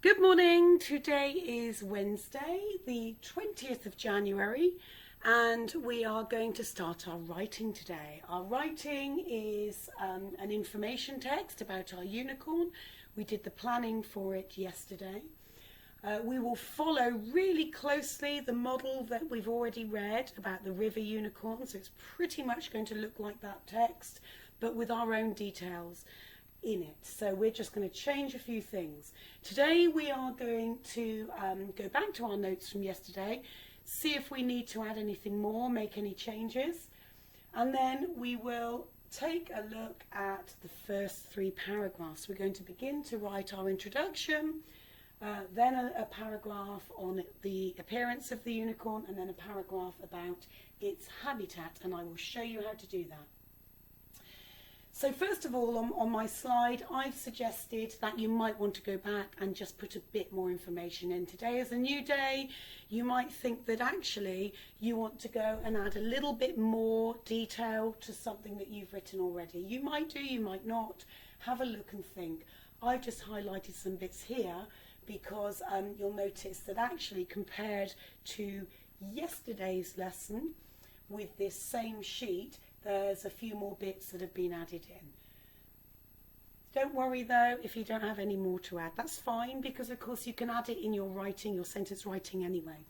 Good morning. Today is Wednesday, the 20th of January, and we are going to start our writing today. Our writing is an information text about our unicorn. We did the planning for it yesterday. We will follow really closely the model that we've already read about the river unicorn, so it's pretty much going to look like that text, but with our own details in it. So we're just going to change a few things. Today we are going to go back to our notes from yesterday, see if we need to add anything more, make any changes, and then we will take a look at the first three paragraphs. We're going to begin to write our introduction, then a paragraph on the appearance of the unicorn, and then a paragraph about its habitat, and I will show you how to do that. So first of all, on my slide, I've suggested that you might want to go back and just put a bit more information in. Today is a new day. You might think that actually you want to go and add a little bit more detail to something that you've written already. You might do, you might not. Have a look and think. I've just highlighted some bits here because you'll notice that actually compared to yesterday's lesson with this same sheet, there's a few more bits that have been added in. Don't worry though if you don't have any more to add. That's fine, because of course you can add it in your writing, your sentence writing anyway.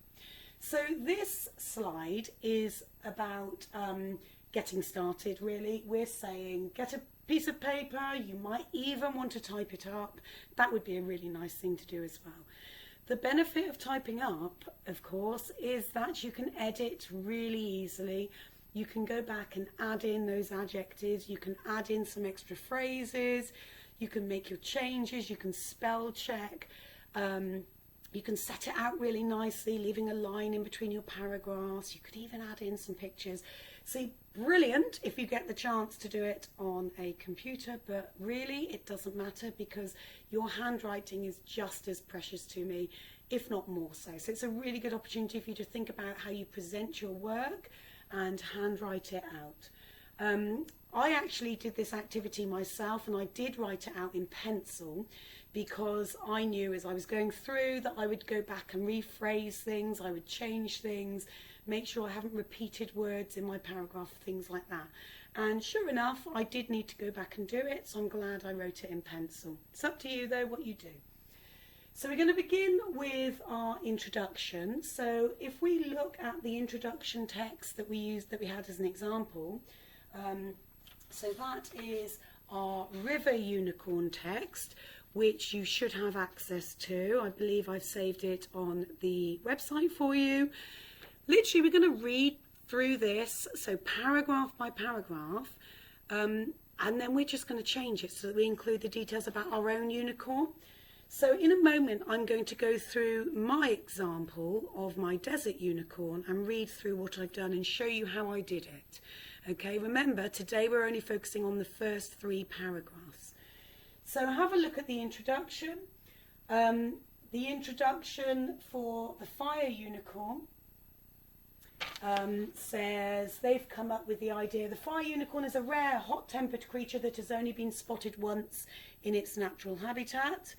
So this slide is about getting started really. We're saying get a piece of paper, you might even want to type it up. That would be a really nice thing to do as well. The benefit of typing up, of course, is that you can edit really easily. You can go back and add in those adjectives, you can add in some extra phrases, you can make your changes, you can spell check, you can set it out really nicely, leaving a line in between your paragraphs. You could even add in some pictures. See, brilliant if you get the chance to do it on a computer, but really it doesn't matter because your handwriting is just as precious to me, if not more so. So it's a really good opportunity for you to think about how you present your work and handwrite it out. I actually did this activity myself, and I did write it out in pencil because I knew as I was going through that I would go back and rephrase things, I would change things, make sure I haven't repeated words in my paragraph, things like that. And sure enough, I did need to go back and do it, so I'm glad I wrote it in pencil. It's up to you though what you do. So we're going to begin with our introduction. So if we look at the introduction text that we had as an example, so that is our river unicorn text, which you should have access to. I believe I've saved it on the website for you. Literally, we're going to read through this, so paragraph by paragraph, and then we're just going to change it so that we include the details about our own unicorn. So in a moment, I'm going to go through my example of my desert unicorn and read through what I've done and show you how I did it. Okay, remember, today we're only focusing on the first three paragraphs. So have a look at the introduction. The introduction for the fire unicorn says they've come up with the idea the fire unicorn is a rare, hot-tempered creature that has only been spotted once in its natural habitat.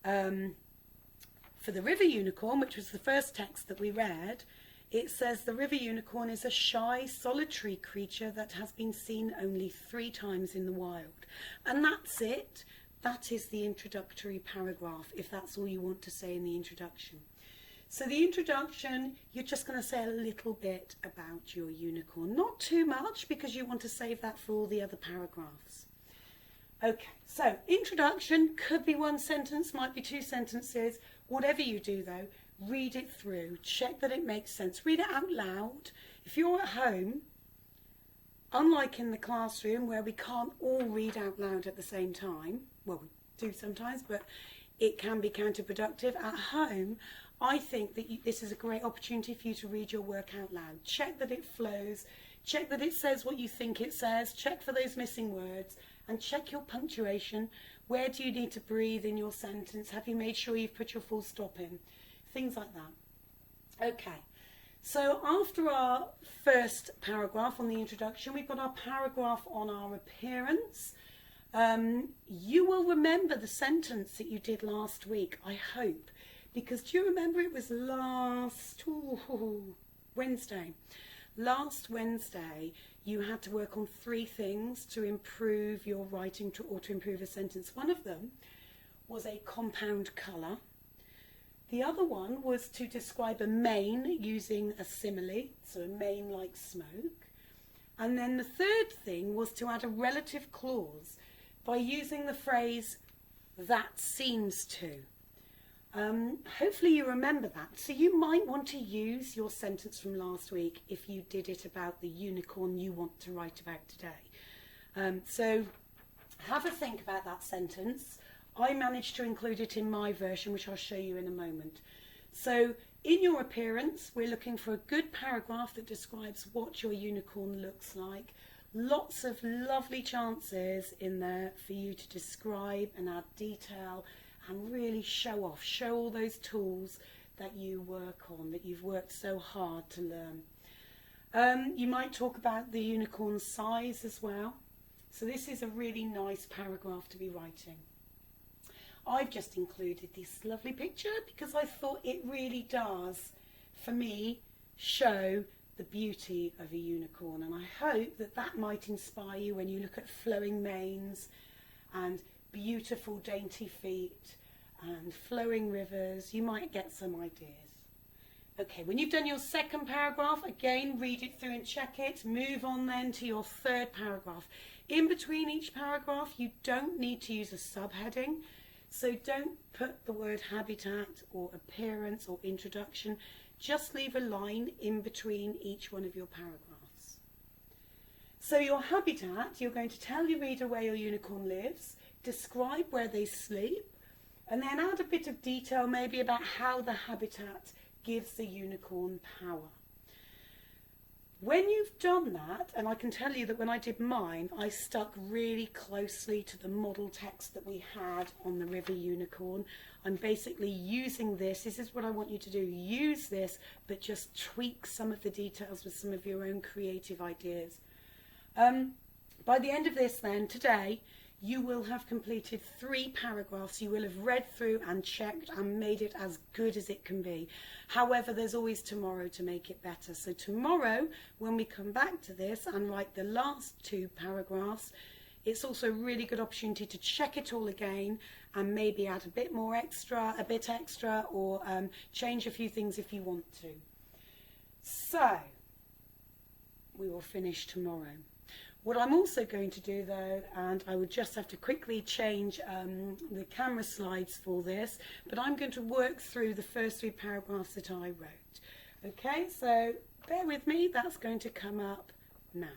For the river unicorn, which was the first text that we read, it says the river unicorn is a shy, solitary creature that has been seen only 3 times in the wild. And that's it. That is the introductory paragraph, if that's all you want to say in the introduction. So the introduction, you're just going to say a little bit about your unicorn. Not too much, because you want to save that for all the other paragraphs. Okay, so introduction could be 1 sentence, might be 2 sentences. Whatever you do though, read it through, check that it makes sense, read it out loud. If you're at home, unlike in the classroom where we can't all read out loud at the same time, well, we do sometimes, but it can be counterproductive. At home, I think that this is a great opportunity for you to read your work out loud. Check that it flows, check that it says what you think it says, check for those missing words, and check your punctuation. Where do you need to breathe in your sentence? Have you made sure you've put your full stop in? Things like that. Okay, so after our first paragraph on the introduction, we've got our paragraph on our appearance. You will remember the sentence that you did last week, I hope, because do you remember it was last Wednesday? Last Wednesday, you had to work on 3 things to improve your writing or to improve a sentence. One of them was a compound colour. The other one was to describe a mane using a simile, so a mane like smoke. And then the third thing was to add a relative clause by using the phrase, that seems to. Hopefully you remember that. So you might want to use your sentence from last week if you did it about the unicorn you want to write about today. So have a think about that sentence. I managed to include it in my version, which I'll show you in a moment. So in your appearance, we're looking for a good paragraph that describes what your unicorn looks like. Lots of lovely chances in there for you to describe and add detail and really show off, show all those tools that you work on, that you've worked so hard to learn. You might talk about the unicorn's size as well. So this is a really nice paragraph to be writing. I've just included this lovely picture because I thought it really does, for me, show the beauty of a unicorn. And I hope that that might inspire you when you look at flowing manes and beautiful dainty feet and flowing rivers. You might get some ideas. Okay, when you've done your second paragraph, again, read it through and check it. Move on then to your third paragraph. In between each paragraph, you don't need to use a subheading. So don't put the word habitat or appearance or introduction. Just leave a line in between each one of your paragraphs. So your habitat, you're going to tell your reader where your unicorn lives, describe where they sleep, and then add a bit of detail maybe about how the habitat gives the unicorn power. When you've done that, and I can tell you that when I did mine, I stuck really closely to the model text that we had on the river unicorn. I'm basically using this. This is what I want you to do. Use this, but just tweak some of the details with some of your own creative ideas. By the end of this then, today, you will have completed 3 paragraphs. You will have read through and checked and made it as good as it can be. However, there's always tomorrow to make it better. So tomorrow, when we come back to this and write the last 2 paragraphs, it's also a really good opportunity to check it all again and maybe add a bit extra, or change a few things if you want to. So, we will finish tomorrow. What I'm also going to do though, and I would just have to quickly change the camera slides for this, but I'm going to work through the first 3 paragraphs that I wrote. Okay, so bear with me, that's going to come up now.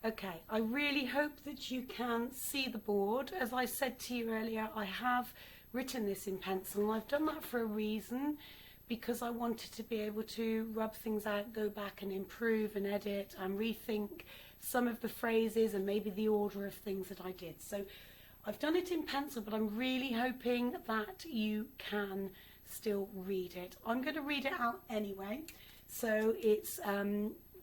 Okay, I really hope that you can see the board. As I said to you earlier, I have written this in pencil, and I've done that for a reason, because I wanted to be able to rub things out, go back and improve and edit and rethink some of the phrases and maybe the order of things that I did. So I've done it in pencil, but I'm really hoping that you can still read it. I'm going to read it out anyway, so it's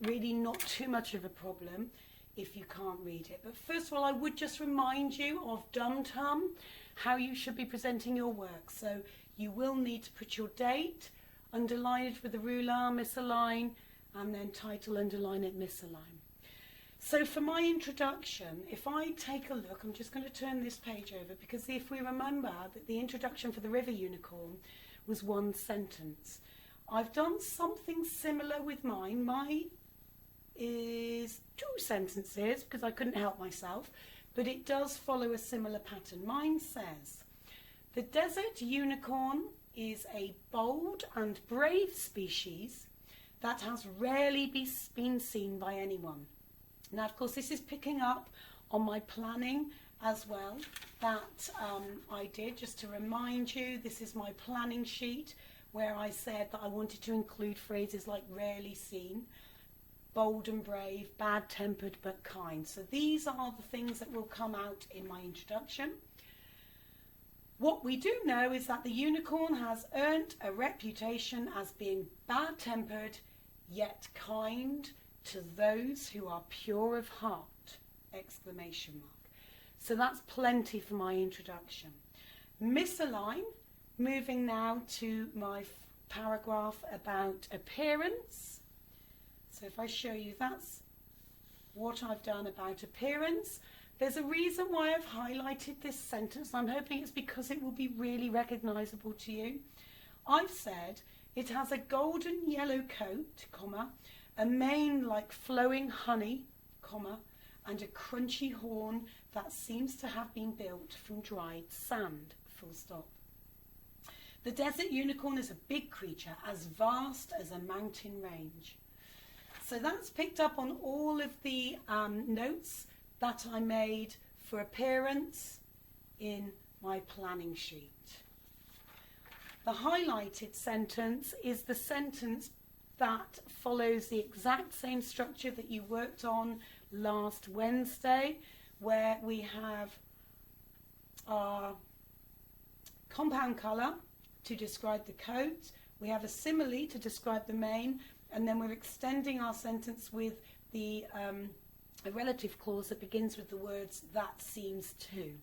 really not too much of a problem if you can't read it. But first of all, I would just remind you of Dum Tum, how you should be presenting your work. So you will need to put your date, underline it with a ruler, misalign, and then title, underline it, misalign. So for my introduction, if I take a look, I'm just going to turn this page over, because if we remember that the introduction for the river unicorn was 1 sentence. I've done something similar with mine. Mine is 2 sentences because I couldn't help myself, but it does follow a similar pattern. Mine says, the desert unicorn is a bold and brave species that has rarely been seen by anyone. Now, of course, this is picking up on my planning as well that I did. Just to remind you, this is my planning sheet where I said that I wanted to include phrases like rarely seen, bold and brave, bad-tempered but kind. So these are the things that will come out in my introduction. What we do know is that the unicorn has earned a reputation as being bad-tempered yet kind to those who are pure of heart. exclamation mark. So that's plenty for my introduction. Misalign, moving now to my paragraph about appearance. So if I show you, that's what I've done about appearance. There's a reason why I've highlighted this sentence. I'm hoping it's because it will be really recognizable to you. I've said it has a golden yellow coat, comma, a mane like flowing honey, comma, and a crunchy horn that seems to have been built from dried sand, full stop. The desert unicorn is a big creature, as vast as a mountain range. So that's picked up on all of the notes that I made for appearance in my planning sheet. The highlighted sentence is the sentence that follows the exact same structure that you worked on last Wednesday, where we have our compound colour to describe the coat, we have a simile to describe the mane, and then we're extending our sentence with the a relative clause that begins with the words "that seems to."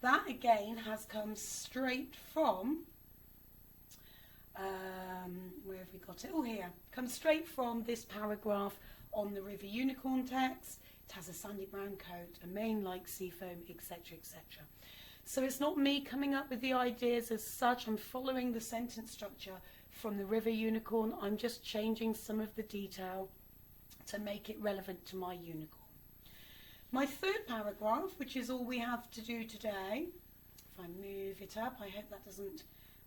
That again has come straight from where have we got it? Oh, here. Comes straight from this paragraph on the river unicorn text. It has a sandy brown coat, a mane like sea foam, etc., etc. So it's not me coming up with the ideas as such. I'm following the sentence structure from the river unicorn. I'm just changing some of the detail to make it relevant to my unicorn. My third paragraph, which is all we have to do today, if I move it up, I hope that doesn't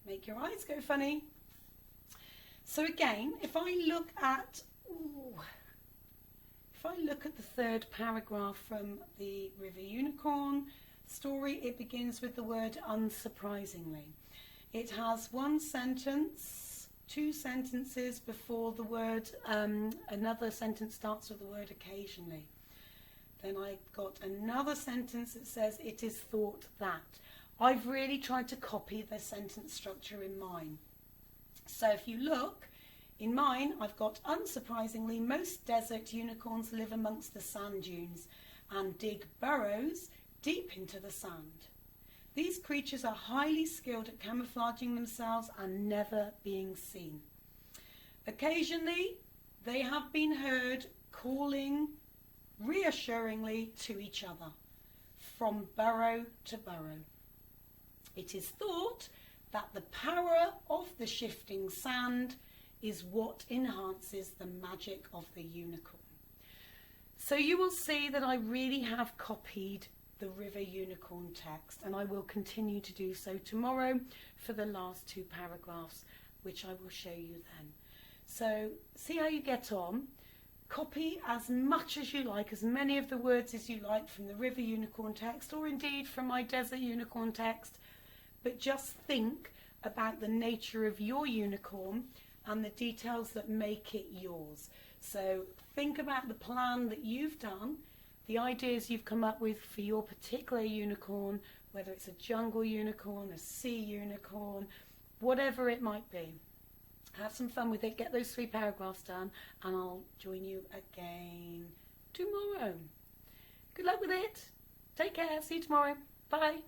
make your eyes go funny. So again, if I look at the third paragraph from the River Unicorn story, it begins with the word unsurprisingly. It has one sentence, two sentences before the word, another sentence starts with the word occasionally. Then I got another sentence that says it is thought that. I've really tried to copy the sentence structure in mine. So if you look, in mine I've got unsurprisingly, most desert unicorns live amongst the sand dunes and dig burrows deep into the sand. These creatures are highly skilled at camouflaging themselves and never being seen. Occasionally they have been heard calling reassuringly to each other from burrow to burrow. It is thought that the power of the shifting sand is what enhances the magic of the unicorn. So you will see that I really have copied the River Unicorn text, and I will continue to do so tomorrow for the last two paragraphs, which I will show you then. So see how you get on. Copy as much as you like, as many of the words as you like from the River Unicorn text, or indeed from my Desert Unicorn text, but just think about the nature of your unicorn and the details that make it yours. So think about the plan that you've done, the ideas you've come up with for your particular unicorn, whether it's a jungle unicorn, a sea unicorn, whatever it might be. Have some fun with it, get those 3 paragraphs done, and I'll join you again tomorrow. Good luck with it. Take care. See you tomorrow. Bye.